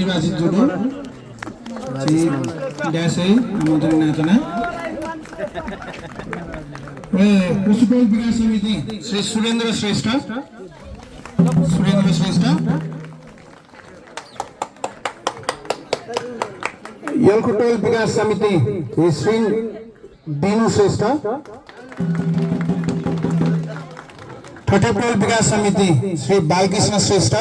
निर्वाचित जोडो श्री ड्यासै आमन्त्रण नाचना कुसुटोल विकास समिति श्री सुरेन्द्र श्रेष्ठ यलकुटोल विकास समिति श्री दिनु श्रेष्ठ ठटेटोल विकास समिति श्री बालकृष्ण श्रेष्ठ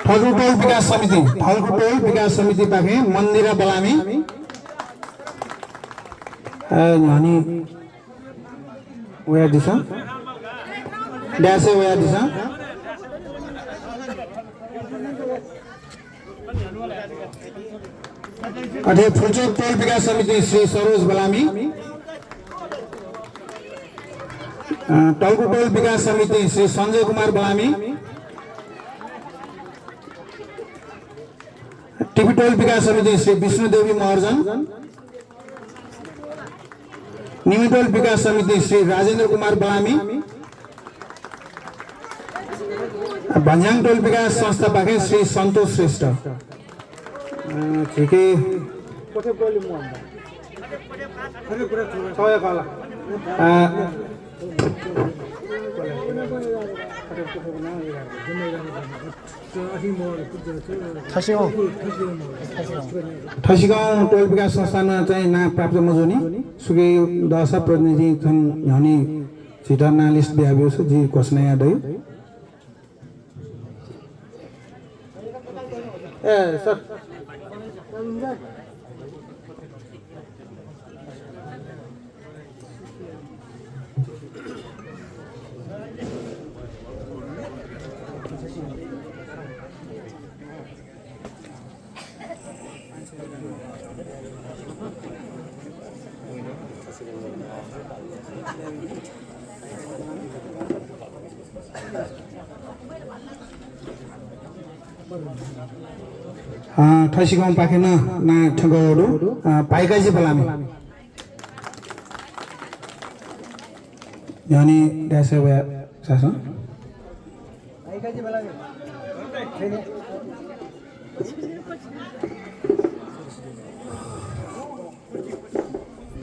फल्गुटोल विकास समिति पाखे मन्दिरा बलामी अनि वया दिशा ड्यासे वया दिशा अठे फुलचोक टोल विकास समिति श्री सरोज बलामी टल्कुटोल विकास समिति श्री संजय कुमार बलामी टिपिटोल विकास समिति श्री विष्णुदेवी महर्जन निमिटोल विकास समिति श्री राजेन्द्र कुमार बलामी भन्ज्याङटोल विकास संस्था पाखे श्री सन्तोष श्रेष्ठ ठिकै ठसीगाउँ टोल विकास संस्थानमा चाहिँ ना प्राप्त मजुनी सुकै दशा प्रतिनिधि छन् हनी छिटा ना लिस्ट बिहाबियो छ जी घोषणा याद है ए सर ठसीगाउँ पाखेन ना ठगौडु पाइकाजी बलामी यानी ऐसे वे सासा पाइकाजी बलामी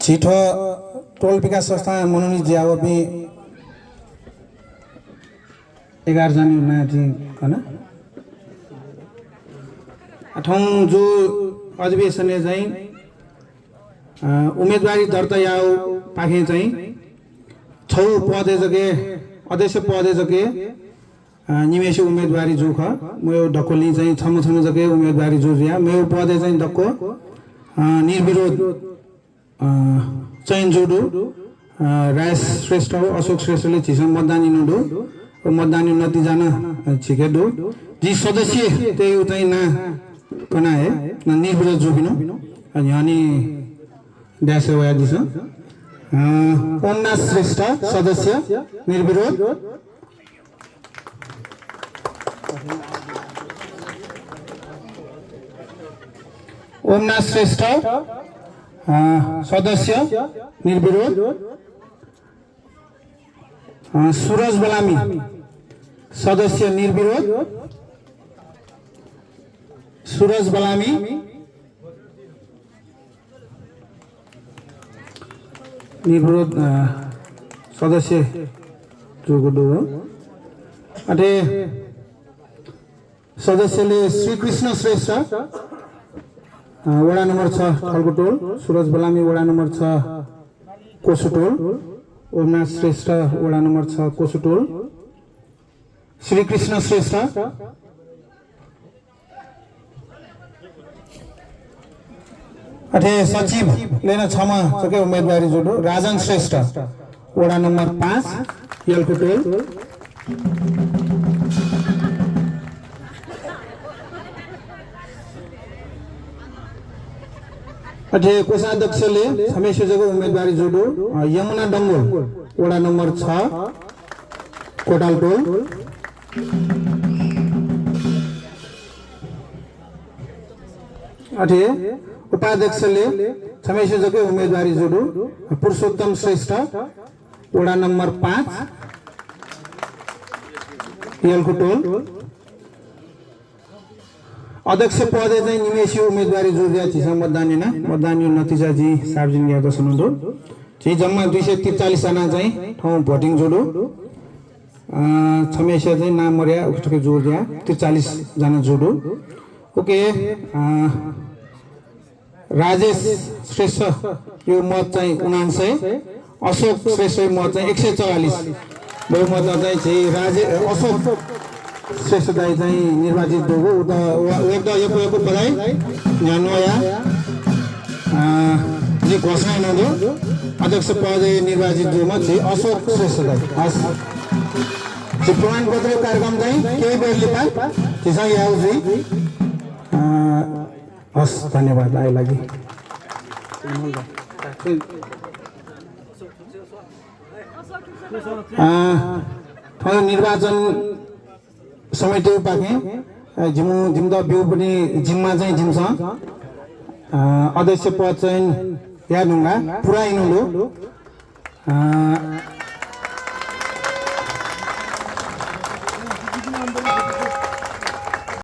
छिटो टोल विकास संस्था मनोनीत ज्यावबी 11 जना नाति कना अठौं जो अधिवेशनले चाहिँ उम्मेदवारी दर्ता याउ पाखे चाहिँ छौ पदे जगे अध्यक्ष पदे जगे निवेश उम्मेदवारी जो ख मयो ढकोली चाहिँ छम जगे उम्मेदवारी जो या मयो पदे चाहिँ दक्को निर्विरोध चयन जोडु राज श्रेष्ठ अशोक श्रेष्ठले छिसम मतदान इनुडु मतदान नतिजा न छिकेडु जी सदस्य त्यही चाहिँ ना कना है ना निर्विरोध जोगिनु अनि अनि ड्यास वया दिस ओमनाथ श्रेष्ठ सदस्य निर्विरोध ओमनाथ श्रेष्ठ सदस्य निर्विरोध सूरज बलामी सदस्य निर्विरोध सूरज बलामी निर्विरोध सदस्य जोगुडु अटे सदस्यले श्री कृष्ण श्रेष्ठ वडा नम्बर 6 खलकोटोल सूरज बलामी वडा नम्बर 6 कोसुटोल ओमनाथ श्रेष्ठ वडा नम्बर 6 कोसुटोल श्री कृष्ण श्रेष्ठ अठे सचिव लेना छमा सके उम्मेदवारी जोडो राजन श्रेष्ठ वडा नम्बर 5 यलकुटोल अठे कोषाध्यक्षले हमेशा जगह उम्मेदवारी जोडो यमुना डंगोल वडा नम्बर 6 कोटालटोल अठे उपाध्यक्षले हमेशा जगह उम्मेदवारी जोडो पुरुषोत्तम श्रेष्ठ वडा नम्बर 5 पिएलको टोल अध्यक्ष पदे चाहिँ निमेसी उम्मेदवारी जोडिया चिसम मतदानी मतदान नतिजा जी सार्वजनिक याद सुनुदो चाहिँ जम्मा 243 जना चाहिँ ठाउँ भोटिङ जोडो छमेसिया चाहिँ नाम मर्या उठके जोडिया 43 जना जोडो ओके राजेश श्रेष्ठ यो मत चाहिँ 99 अशोक श्रेष्ठ मत चाहिँ 144 बहुमत चाहिँ अशोक श्रेष्ठ दाई चाहिँ निर्वाचित भएको उता यो बधाई यहाँ नयाँ जे घोषणा नदो अध्यक्ष पद निर्वाचित जोमा चाहिँ अशोक श्रेष्ठ दाई हस् प्रमाणपत्र कार्यक्रम चाहिँ केही बेरले त्यसमा यहाँ चाहिँ हस् धन्यवाद आइ लागि निर्वाचन समिति पाके जिम्दा बिउ पनि जिम्मा चाहिँ जिम्छ अध्यक्ष पद चाहिँ याद हुँगा पुरा इनुलो